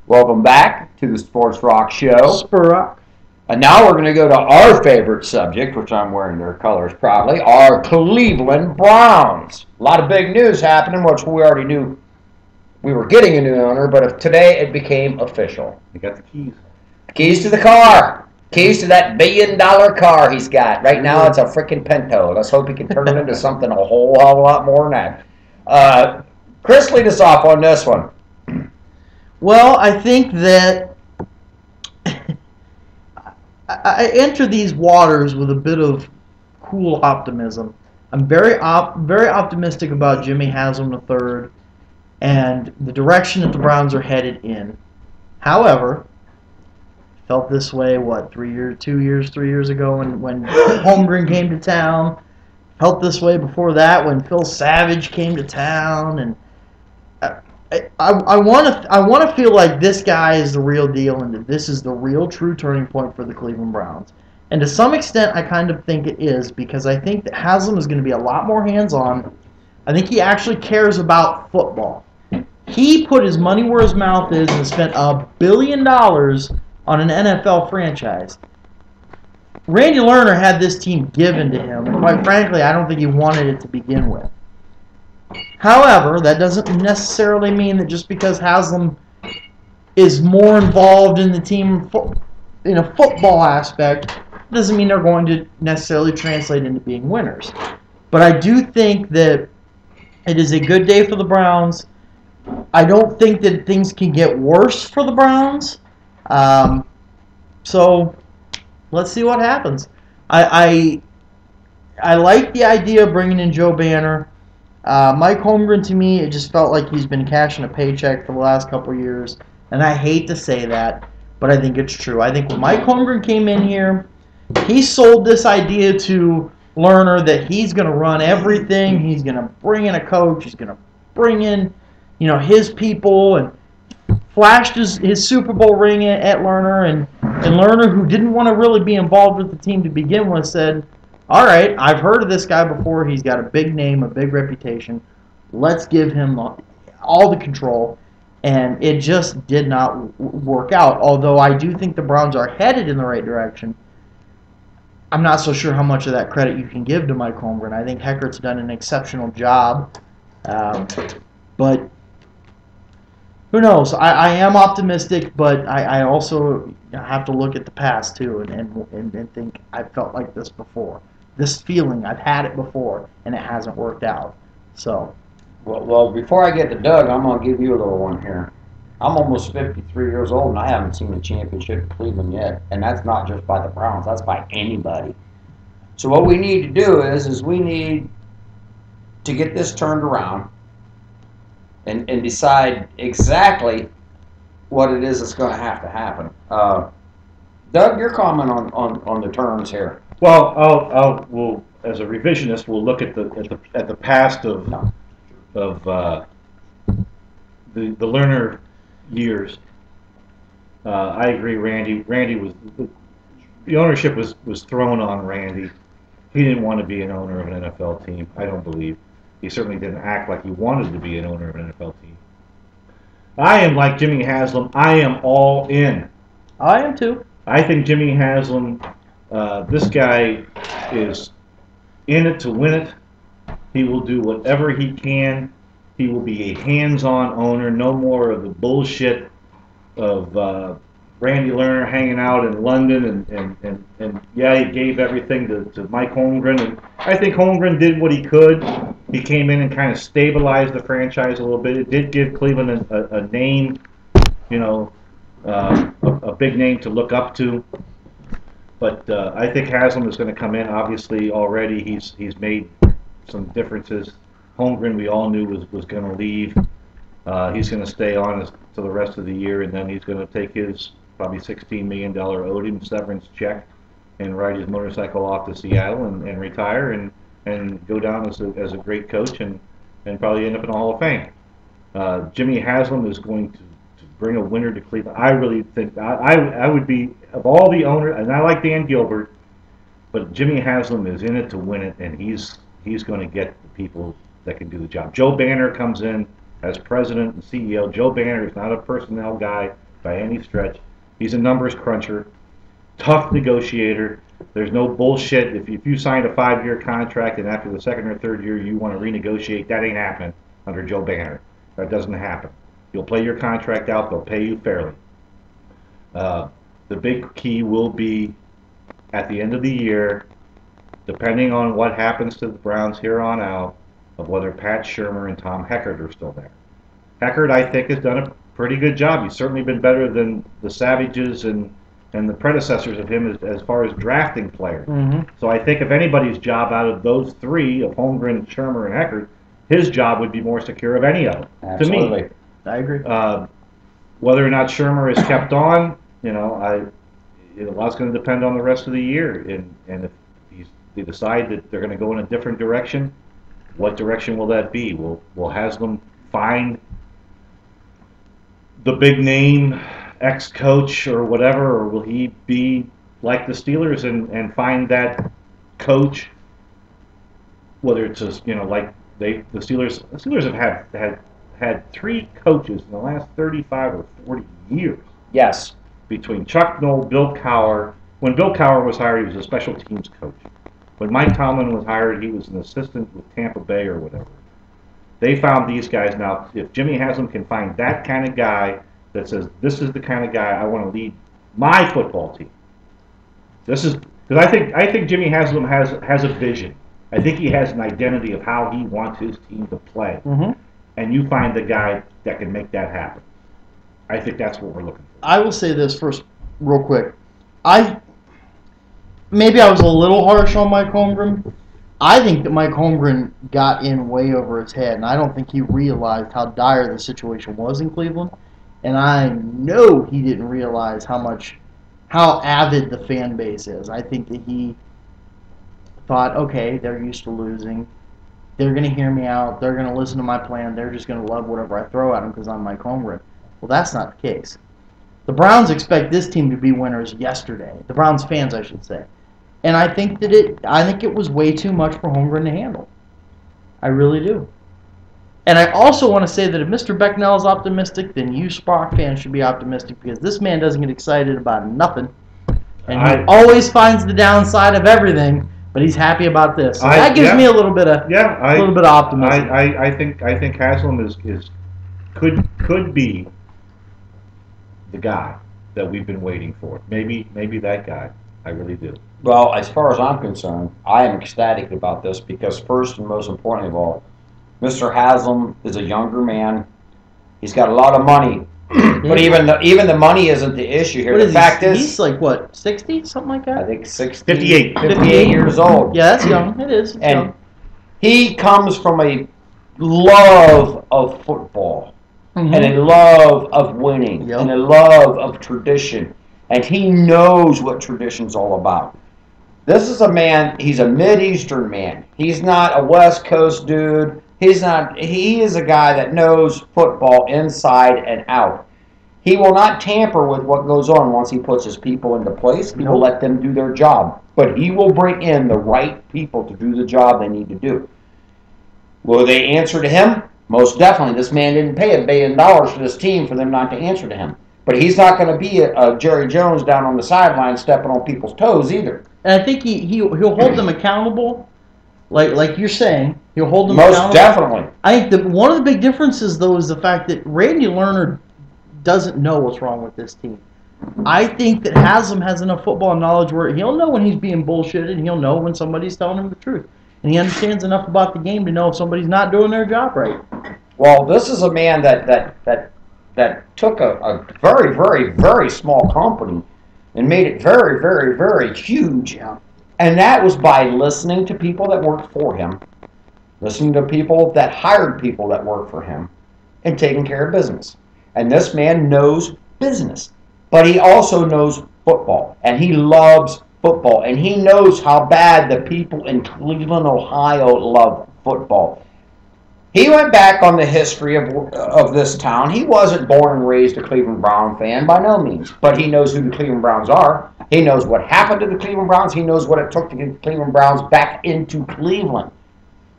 Welcome back to the Sports Rock Show. Spurrock. And now we're going to go to our favorite subject, which I'm wearing their colors proudly, our Cleveland Browns. A lot of big news happening, which we already knew we were getting a new owner, but today it became official. They got the keys. Keys to the car. Keys to that $1 billion car he's got. Right now it's a freaking Pinto. Let's hope he can turn it into something a whole hell of a lot more than that. Chris, lead us off on this one. Well, I think that I enter these waters with a bit of cool optimism. I'm very optimistic about Jimmy Haslam III and the direction that the Browns are headed in. However, felt this way, 3 years ago when Holmgren came to town. Felt this way before that when Phil Savage came to town, and I want to feel like this guy is the real deal and that this is the real true turning point for the Cleveland Browns. And to some extent, I kind of think it is, because I think that Haslam is going to be a lot more hands-on. I think he actually cares about football. He put his money where his mouth is and spent $1 billion on an NFL franchise. Randy Lerner had this team given to him, and quite frankly, I don't think he wanted it to begin with. However, that doesn't necessarily mean that just because Haslam is more involved in the team in a football aspect, doesn't mean they're going to necessarily translate into being winners. But I do think that it is a good day for the Browns. I don't think that things can get worse for the Browns. So let's see what happens. I like the idea of bringing in Joe Banner. Mike Holmgren, to me, it just felt like he's been cashing a paycheck for the last couple of years. And I hate to say that, but I think it's true. I think when Mike Holmgren came in here, he sold this idea to Lerner that he's going to run everything. He's going to bring in a coach. He's going to bring in, his people, and flashed his Super Bowl ring at Lerner. And Lerner, who didn't want to really be involved with the team to begin with, said, all right, I've heard of this guy before. He's got a big name, a big reputation. Let's give him all the control. And it just did not work out. Although I do think the Browns are headed in the right direction, I'm not so sure how much of that credit you can give to Mike Holmgren. I think Heckert's done an exceptional job. But who knows? I am optimistic, but I also have to look at the past, too, and think I've felt like this before. This feeling, I've had it before, and it hasn't worked out. So, Well, before I get to Doug, I'm going to give you a little one here. I'm almost 53 years old, and I haven't seen a championship in Cleveland yet. And that's not just by the Browns. That's by anybody. So what we need to do is we need to get this turned around and decide exactly what it is that's going to happen. Doug, your comment on the terms here. Well, we'll as a revisionist, we'll look at the past of the Lerner years. I agree, Randy. Randy was the ownership was thrown on Randy. He didn't want to be an owner of an NFL team. I don't believe. He certainly didn't act like he wanted to be an owner of an NFL team. I am like Jimmy Haslam. I am all in. I am too. I think Jimmy Haslam, this guy is in it to win it. He will do whatever he can. He will be a hands-on owner. No more of the bullshit of Randy Lerner hanging out in London and yeah, he gave everything to Mike Holmgren. And I think Holmgren did what he could. He came in and kind of stabilized the franchise a little bit. It did give Cleveland a name, a big name to look up to. But I think Haslam is going to come in. Obviously, already he's made some differences. Holmgren, we all knew was going to leave. He's going to stay on to the rest of the year, and then he's going to take his probably $16 million owed him severance check and ride his motorcycle off to Seattle and retire and go down as a great coach and probably end up in the Hall of Fame. Jimmy Haslam is going to bring a winner to Cleveland. I really think I would be, of all the owners, and I like Dan Gilbert, but Jimmy Haslam is in it to win it, and he's going to get the people that can do the job. Joe Banner comes in as president and CEO. Joe Banner is not a personnel guy. by any stretch. He's a numbers cruncher, tough negotiator. There's no bullshit. If you signed a 5-year contract and after the second or third year you want to renegotiate, that ain't happening under Joe Banner. That doesn't happen. You'll play your contract out. They'll pay you fairly. The big key will be at the end of the year, depending on what happens to the Browns here on out, of whether Pat Shurmur and Tom Heckert are still there. Heckert, I think, has done a pretty good job. He's certainly been better than the Savages and the predecessors of him as far as drafting players. Mm-hmm. So I think if anybody's job out of those three, of Holmgren, Shurmur, and Heckert, his job would be more secure of any of them. Absolutely. To me. I agree. Whether or not Shurmur is kept on, a lot's going to depend on the rest of the year. And if they decide that they're going to go in a different direction, what direction will that be? Will Haslam find the big name ex-coach or whatever, or will he be like the Steelers and find that coach? Whether it's like the Steelers have had 3 coaches in the last 35 or 40 years. Yes. Between Chuck Noll, Bill Cowher. When Bill Cowher was hired, he was a special teams coach. When Mike Tomlin was hired, he was an assistant with Tampa Bay or whatever. They found these guys. Now, if Jimmy Haslam can find that kind of guy that says, this is the kind of guy I want to lead my football team. This is because I think Jimmy Haslam has a vision. I think he has an identity of how he wants his team to play. Mm-hmm. And you find the guy that can make that happen. I think that's what we're looking for. I will say this first, real quick. Maybe I was a little harsh on Mike Holmgren. I think that Mike Holmgren got in way over his head, and I don't think he realized how dire the situation was in Cleveland. And I know he didn't realize how avid the fan base is. I think that he thought, okay, they're used to losing. They're going to hear me out. They're going to listen to my plan. They're just going to love whatever I throw at them because I'm Mike Holmgren. Well, that's not the case. The Browns expect this team to be winners yesterday. The Browns fans, I should say. And I think that it was way too much for Holmgren to handle. I really do. And I also want to say that if Mr. Becknell is optimistic, then you Sprock fans should be optimistic because this man doesn't get excited about nothing. And he always finds the downside of everything. But he's happy about this. So that gives me a little bit of optimism. I think Haslam could be the guy that we've been waiting for. Maybe that guy. I really do. Well, as far as I'm concerned, I am ecstatic about this because first and most importantly of all, Mr. Haslam is a younger man. He's got a lot of money. But even the money isn't the issue here. The fact is, he's like what, 60, something like that? I think 60, 58 years old. Yeah, that's young. It is. It's young. He comes from a love of football Mm-hmm. and a love of winning and a love of tradition, and he knows what tradition's all about. This is a man. He's a Mid-Eastern man. He's not a West Coast dude. He's not. He is a guy that knows football inside and out. He will not tamper with what goes on once he puts his people into place. He will let them do their job. But he will bring in the right people to do the job they need to do. Will they answer to him? Most definitely. This man didn't pay $1 billion for this team for them not to answer to him. But he's not going to be a Jerry Jones down on the sideline stepping on people's toes either. And I think he'll hold them accountable. Like you're saying, he'll hold them accountable. Most definitely. I think one of the big differences, though, is the fact that Randy Lerner doesn't know what's wrong with this team. I think that Haslam has enough football knowledge where he'll know when he's being bullshitted, and he'll know when somebody's telling him the truth. And he understands enough about the game to know if somebody's not doing their job right. Well, this is a man that took a very, very, very small company and made it very, very, very huge. Yeah. And that was by listening to people that worked for him, listening to people that hired people that worked for him, and taking care of business. And this man knows business, but he also knows football, and he loves football, and he knows how bad the people in Cleveland, Ohio love football. He went back on the history of this town. He wasn't born and raised a Cleveland Brown fan by no means, but he knows who the Cleveland Browns are. He knows what happened to the Cleveland Browns. He knows what it took to get the Cleveland Browns back into Cleveland.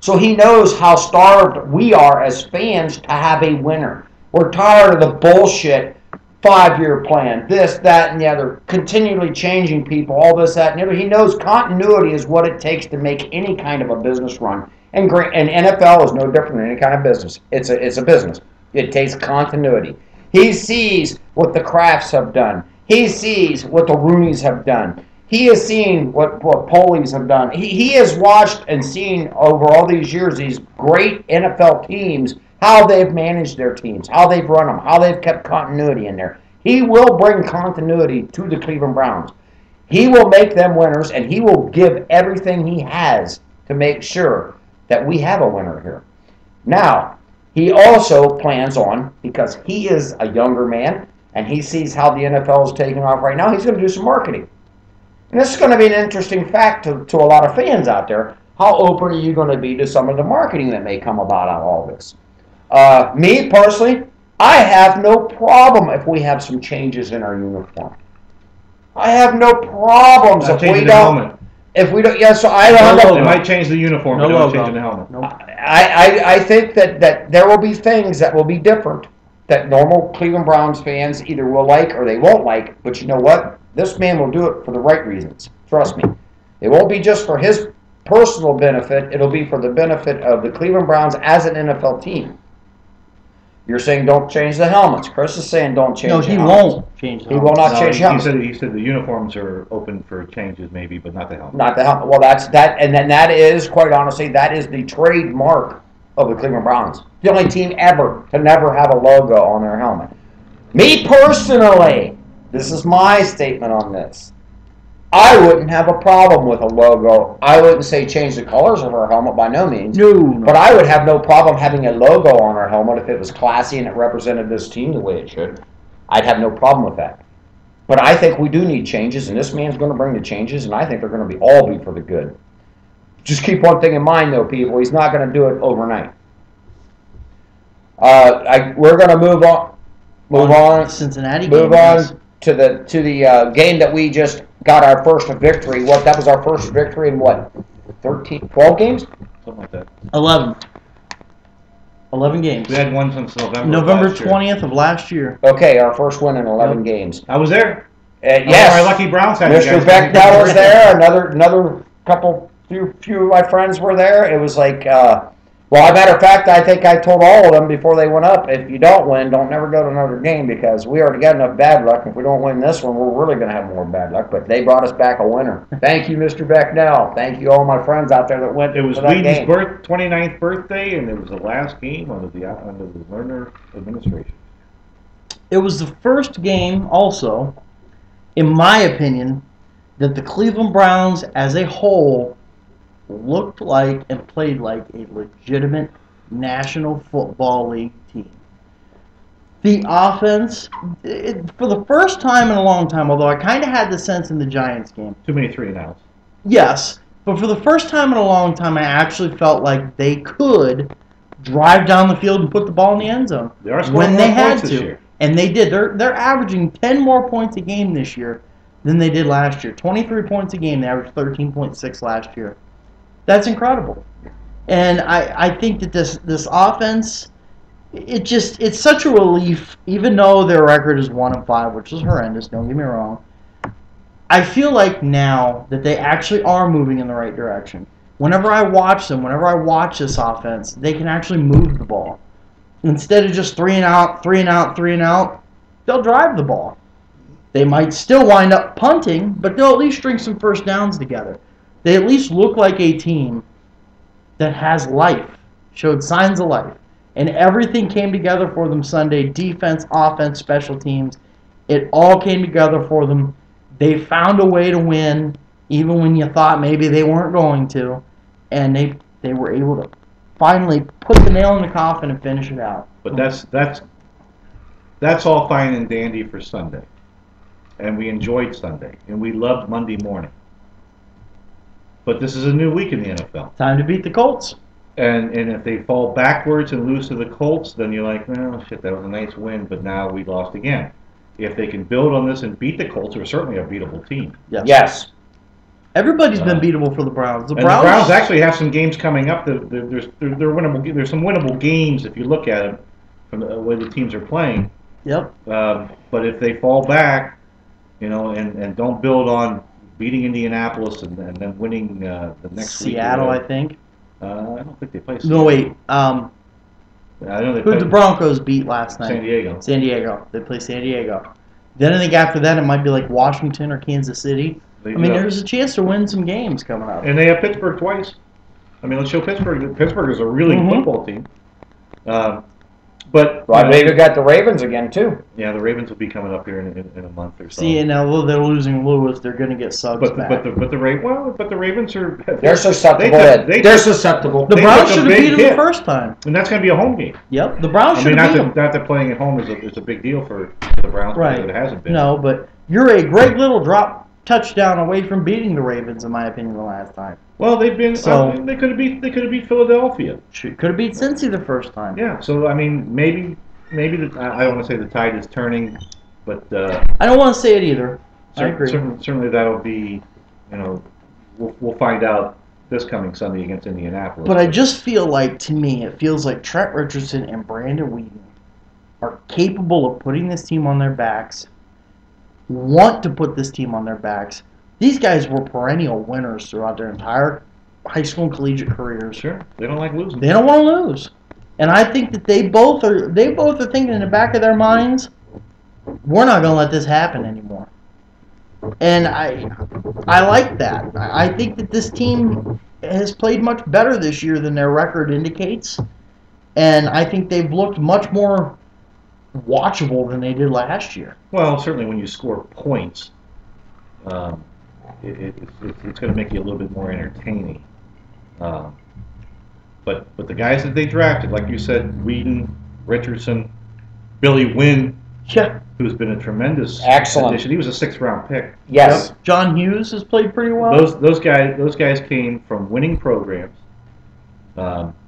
So he knows how starved we are as fans to have a winner. We're tired of the bullshit 5-year plan, this, that, and the other, continually changing people, all this, that, and the other. He knows continuity is what it takes to make any kind of a business run. And NFL is no different than any kind of business. It's a business. It takes continuity. He sees what the Krafts have done. He sees what the Rooneys have done. He has seen what Polies have done. He has watched and seen over all these years these great NFL teams, how they've managed their teams, how they've run them, how they've kept continuity in there. He will bring continuity to the Cleveland Browns. He will make them winners, and he will give everything he has to make sure that we have a winner here. Now, he also plans on, because he is a younger man, and he sees how the NFL is taking off right now, he's going to do some marketing. And this is going to be an interesting fact to a lot of fans out there. How open are you going to be to some of the marketing that may come about out of all this? Me, personally, I have no problem if we have some changes in our uniform. I have no problems if we don't. If we don't, so I don't know. They might change the uniform, but don't change the helmet. Nope. I think that there will be things that will be different that normal Cleveland Browns fans either will like or they won't like. But you know what? This man will do it for the right reasons. Trust me. It won't be just for his personal benefit. It'll be for the benefit of the Cleveland Browns as an NFL team. You're saying don't change the helmets. Chris is saying don't change the helmets. No, he won't change the helmets. He will not change the helmets. He said the uniforms are open for changes maybe, but not the helmet. Not the helmet. Well, that's that, and then that is, quite honestly, that is the trademark of the Cleveland Browns. The only team ever to never have a logo on their helmet. Me personally, this is my statement on this. I wouldn't have a problem with a logo. I wouldn't say change the colors of our helmet by no means. No. But I would have no problem having a logo on our helmet if it was classy and it represented this team the way it should. I'd have no problem with that. But I think we do need changes, and this man's going to bring the changes, and I think they're going to be all be for the good. Just keep one thing in mind, though, people. He's not going to do it overnight. We're going to move on. Cincinnati move game, on yes. to the game that we just got our first victory. That was our first victory in what? 12 games? Something like that. 11 games. We had one since November. November 20th of last year. Okay, our first win in 11 games. I was there. Yes. Our lucky Browns had Mr. Becknell was there. Another few of my friends were there. It was like, well, as a matter of fact, I think I told all of them before they went up, if you don't win, don't never go to another game because we already got enough bad luck. If we don't win this one, we're really going to have more bad luck. But they brought us back a winner. Thank you, Mr. Becknell. Thank you, all my friends out there that went. It was to that Whedon's game. 29th birthday, and it was the last game under the Lerner administration. It was the first game, also, in my opinion, that the Cleveland Browns as a whole looked like and played like a legitimate National Football League team. The offense, for the first time in a long time, although I kind of had the sense in the Giants game. Too many 3-and-outs. Yes, but for the first time in a long time, I actually felt like they could drive down the field and put the ball in the end zone They are scoring when more they had points this to. year. And they did. They're averaging 10 more points a game this year than they did last year. 23 points a game. They averaged 13.6 last year. That's incredible. And I think that this offense, it's such a relief, even though their record is 1-5, which is horrendous, don't get me wrong. I feel like now that they actually are moving in the right direction. Whenever I watch them, whenever I watch this offense, they can actually move the ball. Instead of just 3-and-out, 3-and-out, 3-and-out, they'll drive the ball. They might still wind up punting, but they'll at least string some first downs together. They at least look like a team that has life, showed signs of life. And everything came together for them Sunday. Defense, offense, special teams. It all came together for them. They found a way to win, even when you thought maybe they weren't going to. And they were able to finally put the nail in the coffin and finish it out. But that's all fine and dandy for Sunday. And we enjoyed Sunday. And we loved Monday morning. But this is a new week in the NFL. Time to beat the Colts. And if they fall backwards and lose to the Colts, then you're like, oh, shit, that was a nice win, but now we lost again. If they can build on this and beat the Colts, they're certainly a beatable team. Yes. Everybody's been beatable for the Browns. The Browns actually have some games coming up. They're winnable. There's some winnable games if you look at them from the way the teams are playing. Yep. But if they fall back, and don't build on beating Indianapolis and then winning the next week. Seattle, I think. I don't think they play Seattle. No, wait. I know they Who played the Broncos beat last night? San Diego. San Diego. They play San Diego. Then I think after that it might be like Washington or Kansas City. There's a chance to win some games coming up. And they have Pittsburgh twice. Let's show Pittsburgh. Pittsburgh is a really good football team. But I believe you got the Ravens again too. Yeah, the Ravens will be coming up here in a month or so. See, and although they're losing Lewis, they're going to get Suggs back. But the Ravens are they're susceptible. They're susceptible. The Browns should have beat them the first time, and that's going to be a home game. Yep, the Browns should have beat them. Not that playing at home is a big deal for the Browns, right? But it hasn't been. No, but you're a great little drop touchdown away from beating the Ravens, in my opinion, the last time. Well, they've been. They could have beat Philadelphia. Could have beat Cincy the first time. Yeah. So maybe I don't want to say the tide is turning, but I don't want to say it either. I agree. Certainly that'll be, we'll find out this coming Sunday against Indianapolis. But I just feel like, to me, it feels like Trent Richardson and Brandon Weeden are capable of putting this team on their backs, want to put this team on their backs. These guys were perennial winners throughout their entire high school and collegiate careers. Sure, they don't like losing. They don't want to lose. And I think that they both are thinking in the back of their minds, we're not going to let this happen anymore. And I like that. I think that this team has played much better this year than their record indicates. And I think they've looked much more watchable than they did last year. Well, certainly when you score points, it's going to make you a little bit more entertaining. But the guys that they drafted, like you said, Weeden, Richardson, Billy Wynn, who's been a tremendous addition. He was a 6th-round pick. Yes. Yep. John Hughes has played pretty well. Those guys came from winning programs.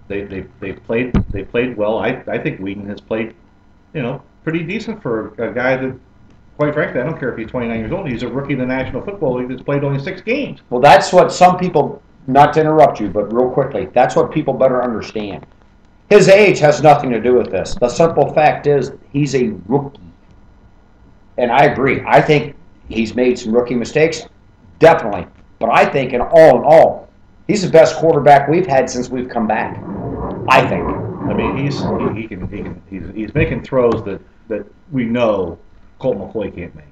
They played well. I think Weeden has played, pretty decent for a guy that, quite frankly, I don't care if he's 29 years old. He's a rookie in the National Football League that's played only 6 games. Well, that's what some people. Not to interrupt you, but real quickly, that's what people better understand. His age has nothing to do with this. The simple fact is he's a rookie. And I agree. I think he's made some rookie mistakes, definitely. But I think in all, he's the best quarterback we've had since we've come back. I think. He's making throws that we know Colt McCoy can't make.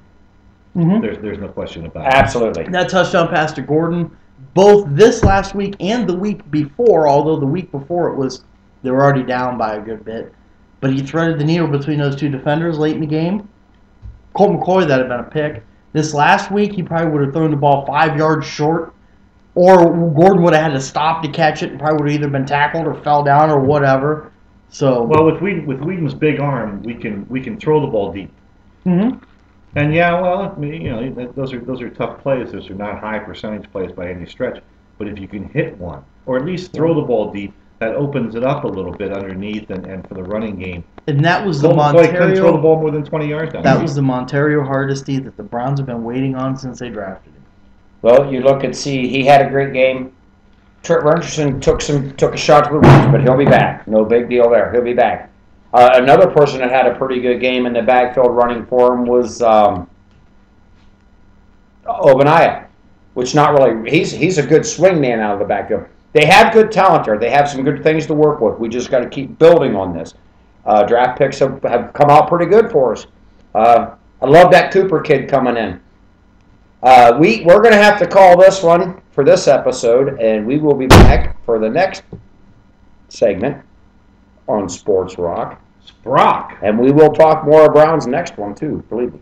Mm-hmm. There's no question about it. Absolutely. That touchdown pass to Gordon, both this last week and the week before, although the week before they were already down by a good bit. But he threaded the needle between those two defenders late in the game. Colt McCoy, that had been a pick. This last week, he probably would have thrown the ball 5 yards short, or Gordon would have had to stop to catch it and probably would have either been tackled or fell down or whatever. So with Weeden's big arm, we can throw the ball deep. Mm-hmm. And yeah, well, those are tough plays. Those are not high percentage plays by any stretch. But if you can hit one, or at least throw the ball deep, that opens it up a little bit underneath and for the running game. And that was Colt McCoy couldn't throw the ball more than 20 yards down. That was the Montario Hardesty that the Browns have been waiting on since they drafted him. Well, you look and see he had a great game. Trent Richardson took a shot to the roof, but he'll be back. No big deal there. He'll be back. Another person that had a pretty good game in the backfield running for him was Obaniah, which not really. He's a good swing man out of the backfield. They have good talent there. They have some good things to work with. We just got to keep building on this. Draft picks have come out pretty good for us. I love that Cooper kid coming in. We're going to have to call this one for this episode, and we will be back for the next segment on Sports Rock. Sprock. And we will talk more Browns next one, too, believe me.